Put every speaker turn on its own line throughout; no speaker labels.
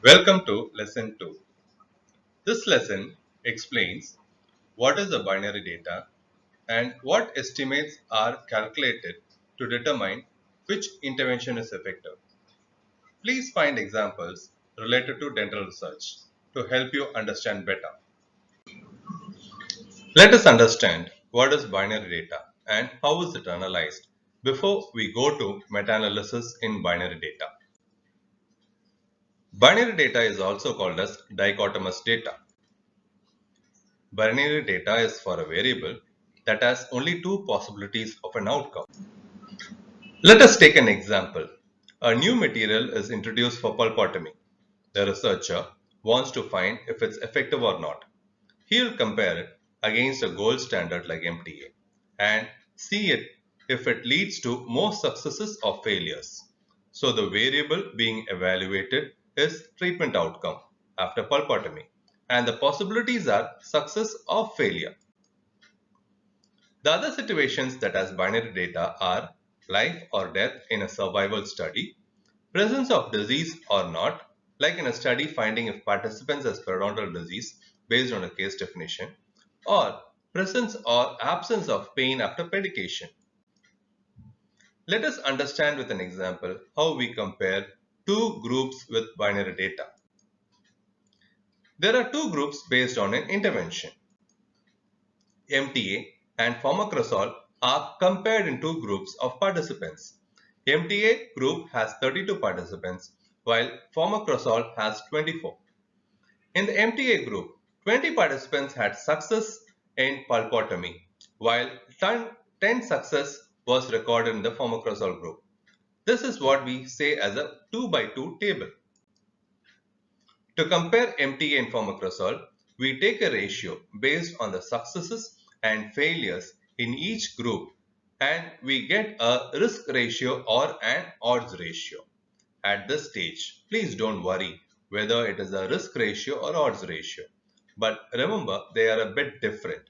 Welcome to Lesson 2. This lesson explains what is the binary data and what estimates are calculated to determine which intervention is effective. Please find examples related to dental research to help you understand better. Let us understand what is binary data and how is it analyzed before we go to meta-analysis in binary data. Binary data is also called as dichotomous data. Binary data is for a variable that has only two possibilities of an outcome. Let us take an example. A new material is introduced for pulpotomy. The researcher wants to find if it's effective or not. He will compare it against a gold standard like MTA and see if it leads to more successes or failures. So the variable being evaluated is treatment outcome after pulpotomy and the possibilities are success or failure. The other situations that has binary data are life or death in a survival study, presence of disease or not, like in a study finding if participants has periodontal disease based on a case definition, or presence or absence of pain after medication. Let us understand with an example how we compare two groups with binary data. There are two groups based on an intervention. MTA and formocrosol are compared in two groups of participants. MTA group has 32 participants while formocrosol has 24. In the MTA group, 20 participants had success in pulpotomy while 10 success was recorded in the formocrosol group. This is what we say as a 2 by 2 table. To compare MTA and formocrosol, we take a ratio based on the successes and failures in each group and we get a risk ratio or an odds ratio. At this stage, please don't worry whether it is a risk ratio or odds ratio. But remember, they are a bit different.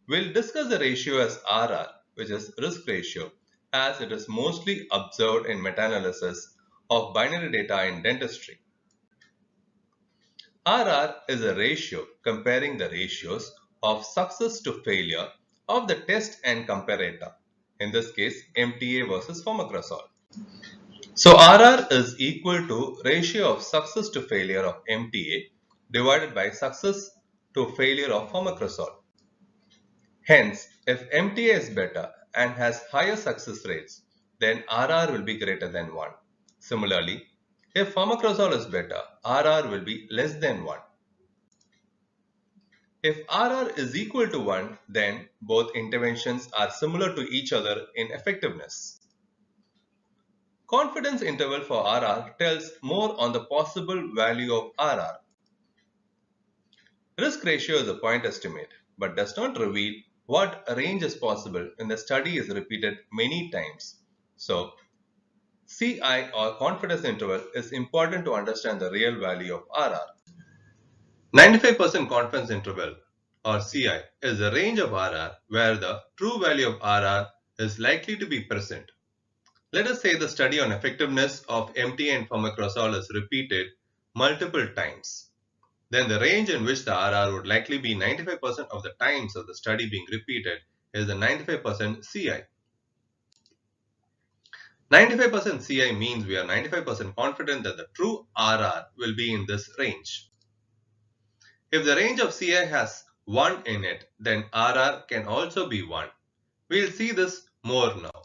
We'll discuss the ratio as RR, which is risk ratio, as it is mostly observed in meta-analysis of binary data in dentistry. RR is a ratio comparing the ratios of success to failure of the test and comparator. In this case, MTA versus formocrosol. So RR is equal to ratio of success to failure of MTA divided by success to failure of formocrosol. Hence, if MTA is better and has higher success rates, then RR will be greater than 1. Similarly, if formocrosol is better, RR will be less than 1. If RR is equal to 1, then both interventions are similar to each other in effectiveness. Confidence interval for RR tells more on the possible value of RR. Risk ratio is a point estimate, but does not reveal what range is possible when the study is repeated many times. So, CI or confidence interval is important to understand the real value of RR. 95% confidence interval or CI is the range of RR where the true value of RR is likely to be present. Let us say the study on effectiveness of MTA and formocrosol is repeated multiple times. Then the range in which the RR would likely be 95% of the times of the study being repeated is the 95% CI. 95% CI means we are 95% confident that the true RR will be in this range. If the range of CI has 1 in it, then RR can also be 1. We'll see this more now.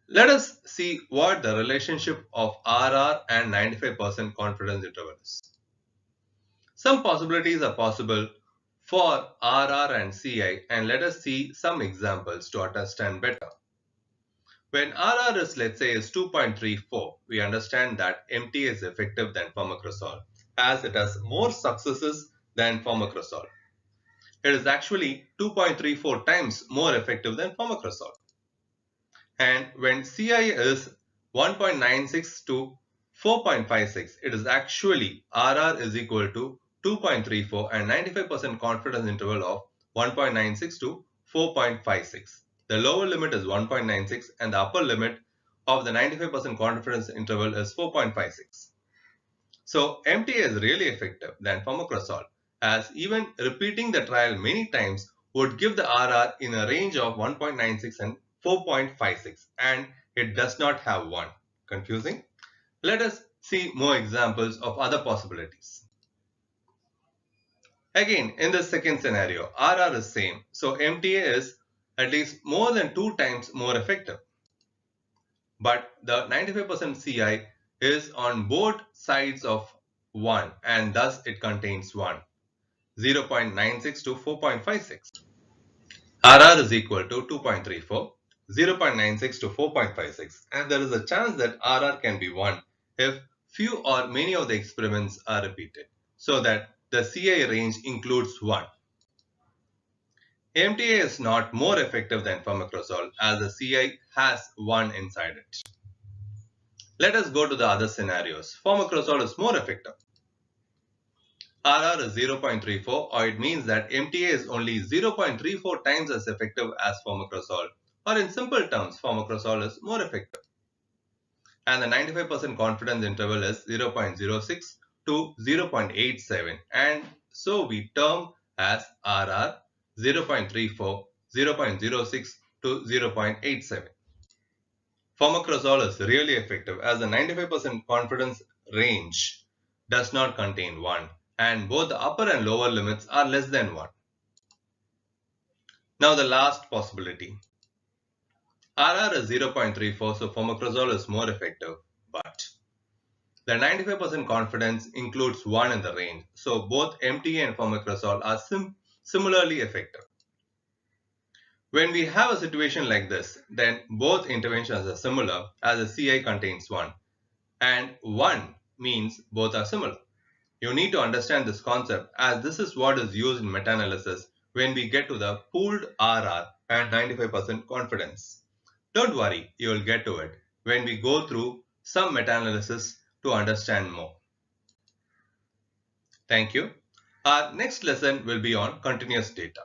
Let us see what the relationship of RR and 95% confidence interval is. Some possibilities are possible for RR and CI and let us see some examples to understand better. When RR is, let's say, is 2.34, we understand that MTA is effective than formocrosol as it has more successes than formocrosol. It is actually 2.34 times more effective than formocrosol. And when CI is 1.96 to 4.56, it is actually RR is equal to 2.34 and 95% confidence interval of 1.96 to 4.56. The lower limit is 1.96 and the upper limit of the 95% confidence interval is 4.56. So MTA is really effective than formocrosol, as even repeating the trial many times would give the RR in a range of 1.96 and 4.56, and it does not have 1. Confusing? Let us see more examples of other possibilities. Again, in the second scenario, RR is same, so MTA is at least more than 2 times more effective. But the 95% CI is on both sides of 1, and thus it contains 1, 0.96 to 4.56. RR is equal to 2.34, 0.96 to 4.56, and there is a chance that RR can be 1 if few or many of the experiments are repeated, so that the CI range includes 1. MTA is not more effective than formocrosol, as the CI has 1 inside it. Let us go to the other scenarios. Formocrosol is more effective. RR is 0.34, or it means that MTA is only 0.34 times as effective as formocrosol, or in simple terms, formocrosol is more effective. And the 95% confidence interval is 0.06 to 0.87, and so we term as RR 0.34, 0.06 to 0.87. Formocrosol is really effective, as the 95% confidence range does not contain 1, and both the upper and lower limits are less than 1. Now the last possibility. RR is 0.34, so formocrosol is more effective, but the 95% confidence includes 1 in the range, so both MTA and formocrosol are similarly effective. When we have a situation like this, then both interventions are similar, as the CI contains 1, and 1 means both are similar. You need to understand this concept, as this is what is used in meta-analysis when we get to the pooled RR and 95% confidence. Don't worry, you will get to it when we go through some meta-analysis to understand more. Thank you. Our next lesson will be on continuous data.